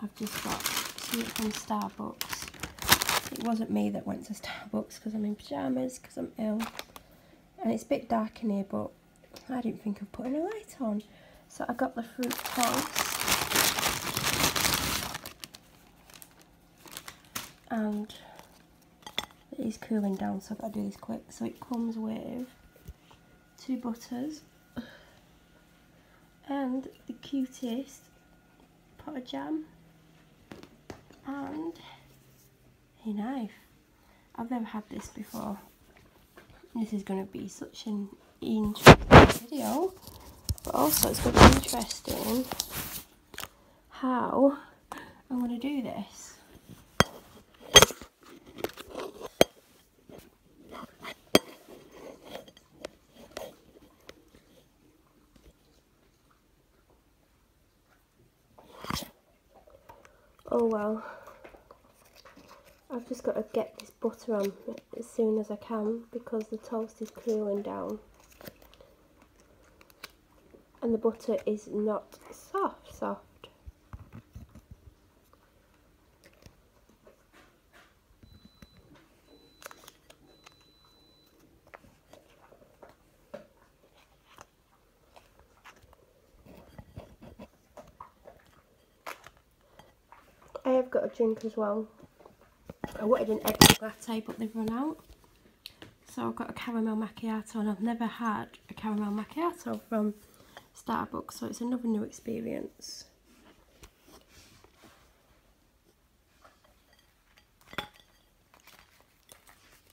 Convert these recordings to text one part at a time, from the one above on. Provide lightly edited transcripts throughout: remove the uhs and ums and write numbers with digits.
I've just got something from Starbucks. It wasn't me that went to Starbucks because I'm in pyjamas, because I'm ill. And it's a bit dark in here, but I didn't think of putting a light on. So I got the fruit toast. And it is cooling down, so I've got to do this quick. So it comes with 2 butters and the cutest pot of jam and a knife. I've never had this before. This is going to be such an interesting video, but also it's going to be interesting how I'm going to do this. Oh well, I've just got to get this butter on as soon as I can because the toast is cooling down and the butter is not soft. I have got a drink as well. I wanted an extra latte but they've run out. So I've got a caramel macchiato and I've never had a caramel macchiato from Starbucks, so it's another new experience.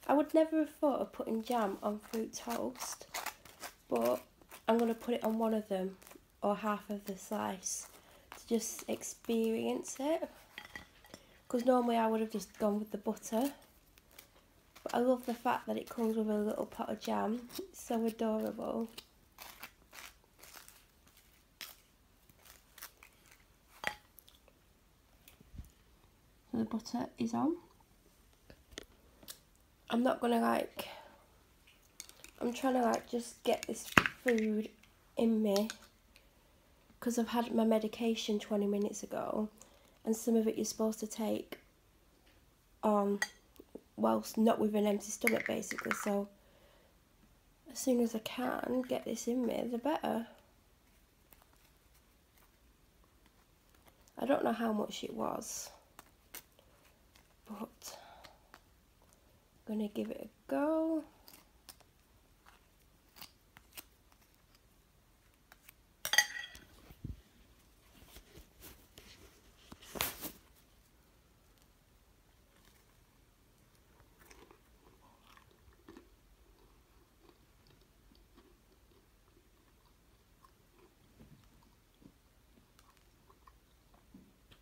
I would never have thought of putting jam on fruit toast, but I'm going to put it on one of them or half of the slice to just experience it. Because normally I would have just gone with the butter. But I love the fact that it comes with a little pot of jam. It's so adorable. So the butter is on. I'm not going to I'm trying to just get this food in me. Because I've had my medication 20 minutes ago. And some of it you're supposed to take whilst not with an empty stomach basically, so as soon as I can get this in me, the better. I don't know how much it was, but I'm going to give it a go.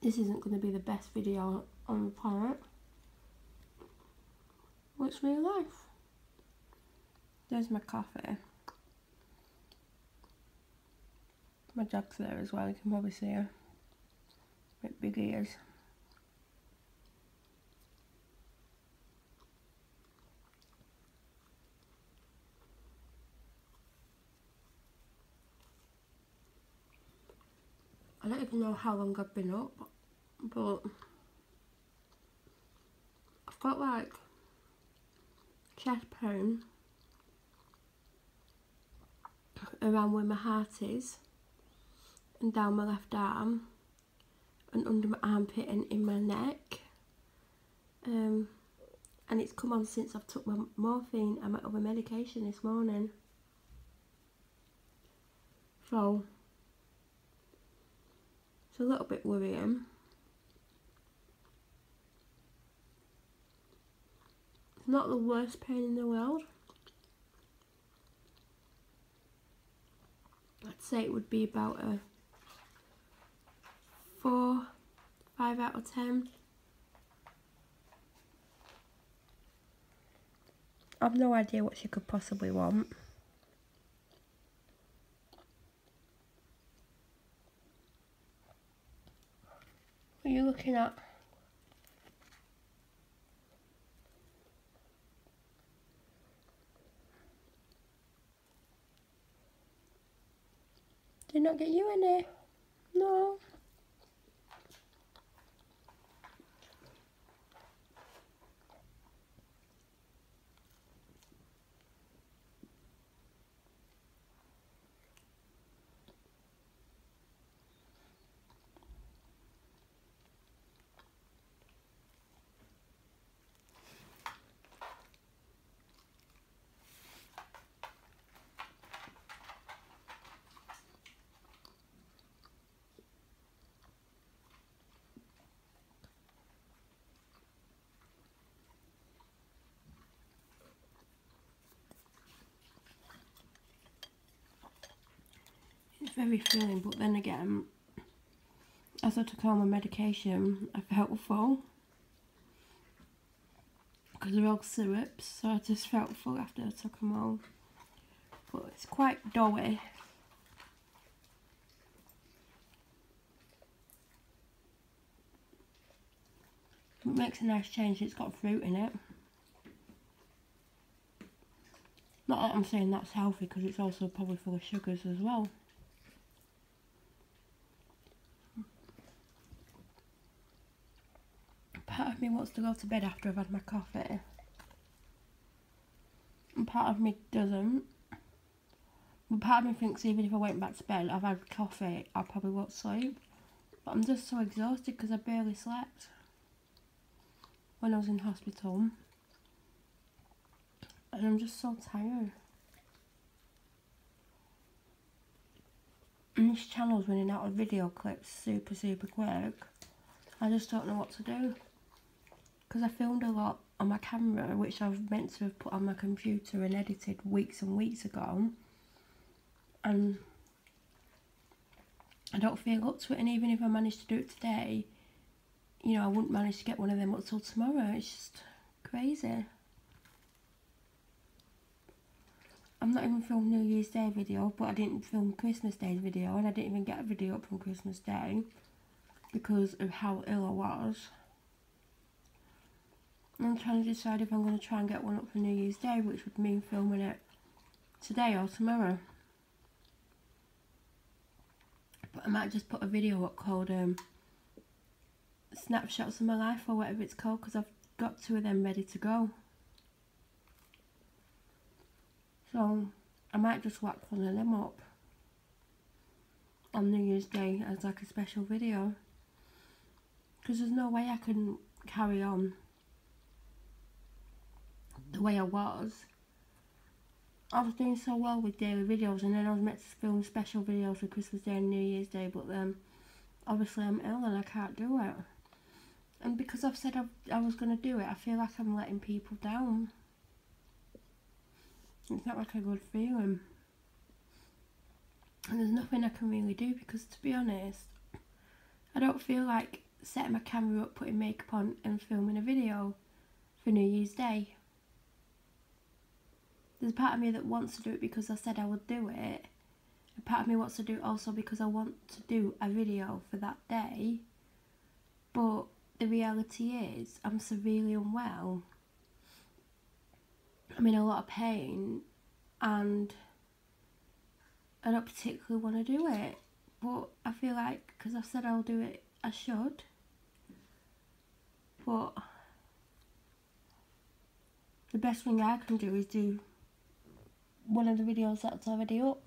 This isn't going to be the best video on the planet. What's real life? There's my coffee. My dog's there as well, you can probably see her. With big ears. I don't even know how long I've been up, but I've got like chest pain around where my heart is and down my left arm and under my armpit and in my neck, and it's come on since I've took my morphine and my other medication this morning, so it's a little bit worrying. It's not the worst pain in the world. I'd say it would be about a 4, 5 out of 10. I've no idea what she could possibly want. What are you looking at? Did not get you in there? No. It's very filling, but then again, as I took all my medication, I felt full. Because they're all syrups, so I just felt full after I took them all. But it's quite doughy. It makes a nice change. It's got fruit in it. Not that I'm saying that's healthy, because it's also probably full of sugars as well. Part of me wants to go to bed after I've had my coffee. And part of me doesn't. But part of me thinks even if I went back to bed, I've had coffee, I probably won't sleep. But I'm just so exhausted because I barely slept when I was in hospital. And I'm just so tired. And this channel's running out of video clips super quick. I just don't know what to do. Because I filmed a lot on my camera, which I've meant to have put on my computer and edited weeks and weeks ago. And I don't feel up to it, and even if I managed to do it today, you know, I wouldn't manage to get one of them up till tomorrow. It's just crazy. I'm not even filming New Year's Day video, but I didn't film Christmas Day's video, and I didn't even get a video up from Christmas Day because of how ill I was. And I'm trying to decide if I'm going to try and get one up for New Year's Day, which would mean filming it today or tomorrow. But I might just put a video up called Snapshots of My Life, or whatever it's called, because I've got 2 of them ready to go. So I might just whack one of them up on New Year's Day as like a special video, because there's no way I can carry on the way I was. I was doing so well with daily videos, and then I was meant to film special videos for Christmas Day and New Year's Day, but then obviously I'm ill and I can't do it. And because I've said I was going to do it, I feel like I'm letting people down. It's not like a good feeling. And there's nothing I can really do, because to be honest, I don't feel like setting my camera up, putting makeup on and filming a video for New Year's Day. There's a part of me that wants to do it because I said I would do it. A part of me wants to do it also because I want to do a video for that day. But the reality is, I'm severely unwell. I'm in a lot of pain, and I don't particularly want to do it. But I feel like, because I've said I'll do it, I should. But the best thing I can do is do one of the videos that's already up.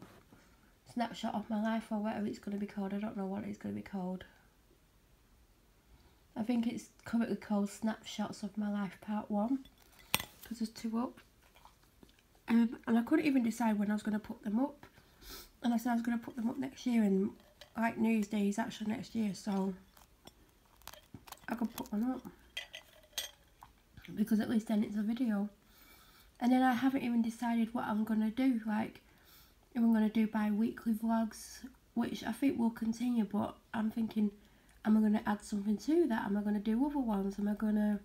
Snapshot of My Life, or whatever it's going to be called. I don't know what it's going to be called. I think it's currently called Snapshots of My Life Part 1, because there's 2 up. And I couldn't even decide when I was going to put them up. And I said I was going to put them up next year, and like New Year's Day is actually next year, so I could put one up. Because at least then it's a video. And then I haven't even decided what I'm going to do. Like, if I'm going to do bi-weekly vlogs, which I think will continue, but I'm thinking, am I going to add something to that? Am I going to do other ones? Am I going to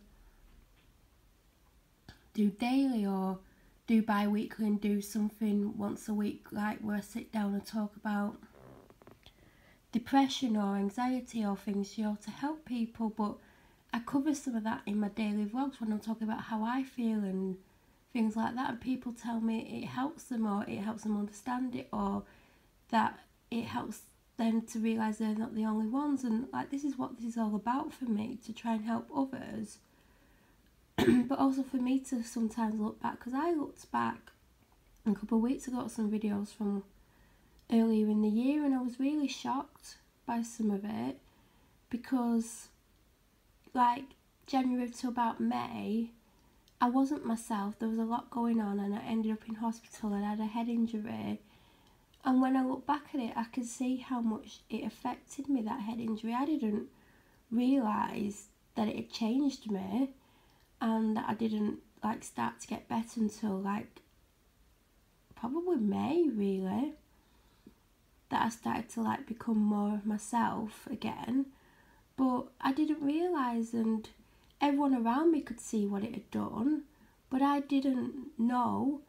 do daily, or do bi-weekly and do something once a week, like where I sit down and talk about depression or anxiety or things, you know, to help people. But I cover some of that in my daily vlogs when I'm talking about how I feel and things like that, and people tell me it helps them, or it helps them understand it, or that it helps them to realise they're not the only ones. And like, this is what this is all about for me, to try and help others. But also for me to sometimes look back, because I looked back a couple of weeks ago at some videos from earlier in the year, and I was really shocked by some of it, because like January to about May, I wasn't myself. There was a lot going on, and I ended up in hospital and I had a head injury. And when I look back at it, I can see how much it affected me, that head injury. I didn't realise that it had changed me, and that I didn't like start to get better until like probably May, really. that I started to like become more of myself again. But I didn't realise, and everyone around me could see what it had done, but I didn't know.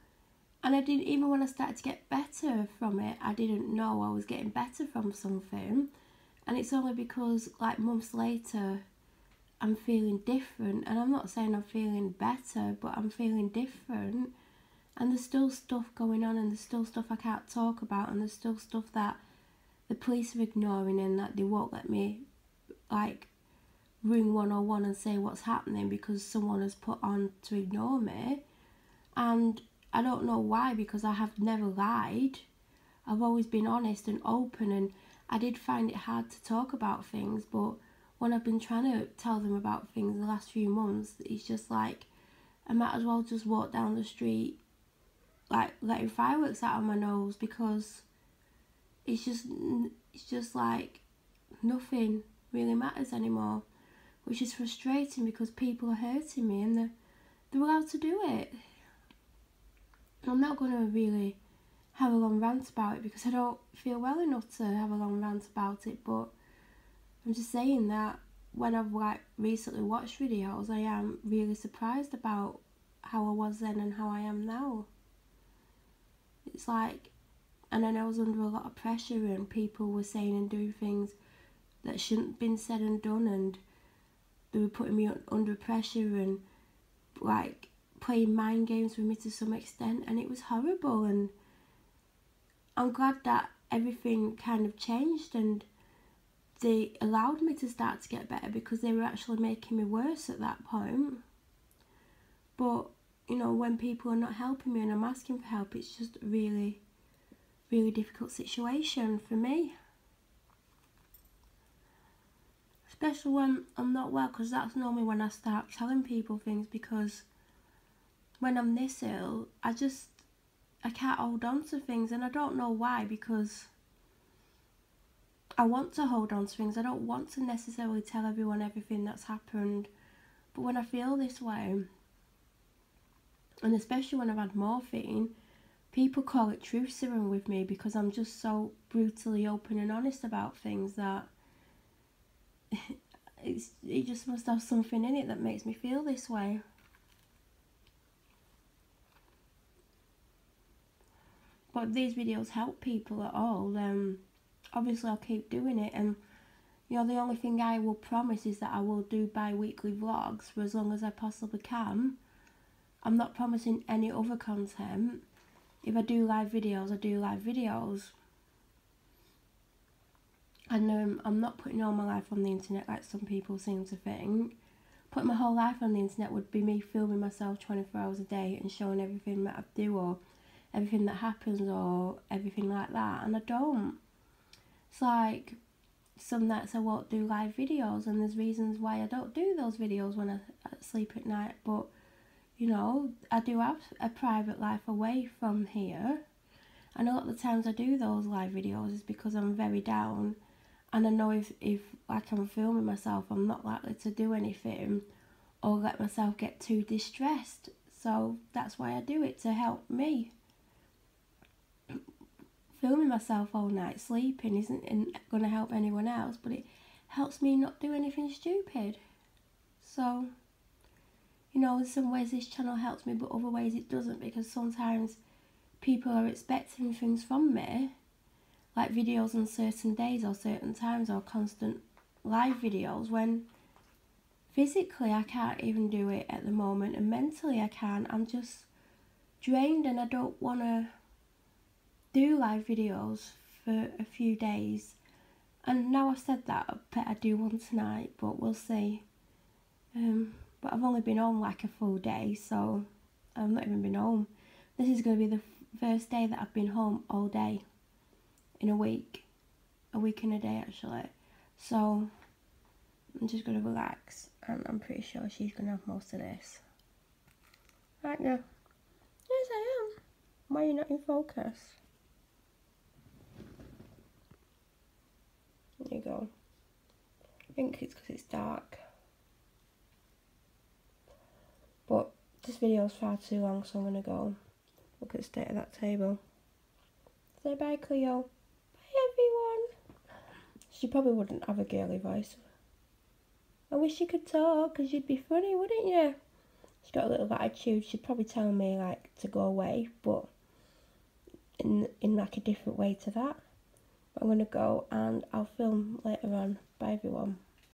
And I didn't, even when I started to get better from it, I didn't know I was getting better from something. And it's only because like months later I'm feeling different, and I'm not saying I'm feeling better, but I'm feeling different, and there's still stuff going on, and there's still stuff I can't talk about, and there's still stuff that the police are ignoring, and that they won't let me like ring 101 and say what's happening because someone has put on to ignore me. And I don't know why, because I have never lied. I've always been honest and open, and I did find it hard to talk about things, but when I've been trying to tell them about things the last few months, it's just like I might as well just walk down the street like letting fireworks out of my nose, because it's just like nothing really matters anymore, which is frustrating because people are hurting me and they're allowed to do it. I'm not going to really have a long rant about it because I don't feel well enough to have a long rant about it, but I'm just saying that when I've like recently watched videos, I am really surprised about how I was then and how I am now. It's like, and then I was under a lot of pressure, and people were saying and doing things that shouldn't have been said and done, and they were putting me under pressure and like playing mind games with me to some extent, and it was horrible. And I'm glad that everything kind of changed and they allowed me to start to get better, because they were actually making me worse at that point. But you know, when people are not helping me and I'm asking for help, it's just a really, really difficult situation for me. Especially when I'm not well, because that's normally when I start telling people things, because when I'm this ill, I can't hold on to things, and I don't know why, because I want to hold on to things. I don't want to necessarily tell everyone everything that's happened, but when I feel this way, and especially when I've had morphine, people call it truth serum with me, because I'm just so brutally open and honest about things that it just must have something in it that makes me feel this way. But if these videos help people at all, then obviously I'll keep doing it. And you know, the only thing I will promise is that I will do bi-weekly vlogs for as long as I possibly can. I'm not promising any other content. If I do live videos, I do live videos. And I'm not putting all my life on the internet like some people seem to think. Putting my whole life on the internet would be me filming myself 24 hours a day and showing everything that I do, or everything that happens, or everything like that. And I don't. It's like some nights I won't do live videos, and there's reasons why I don't do those videos when I sleep at night. But you know, I do have a private life away from here, and a lot of the times I do those live videos is because I'm very down, and I know if like I'm filming myself, I'm not likely to do anything or let myself get too distressed. So that's why I do it, to help me. Filming myself all night sleeping isn't going to help anyone else, but it helps me not do anything stupid. So, you know, in some ways this channel helps me, but other ways it doesn't, because sometimes people are expecting things from me, like videos on certain days or certain times, or constant live videos, when physically I can't even do it at the moment, and mentally I can't. I'm just drained, and I don't want to do live videos for a few days. And now I've said that, I bet I do one tonight, but we'll see. But I've only been home like a full day, so I've not even been home. This is going to be the first day that I've been home all day in a week and a day actually. So I'm just going to relax, and I'm pretty sure she's going to have most of this. Right now. Yes, I am. Why are you not in focus? There you go. I think it's because it's dark. But this video is far too long, so I'm going to go. Look at the state of that table. Say bye, Cleo. Bye, everyone. She probably wouldn't have a girly voice. I wish you could talk, because you'd be funny, wouldn't you? She's got a little attitude. She'd probably tell me, like, to go away, but in like a different way to that. I'm going to go and I'll film later on. Bye, everyone.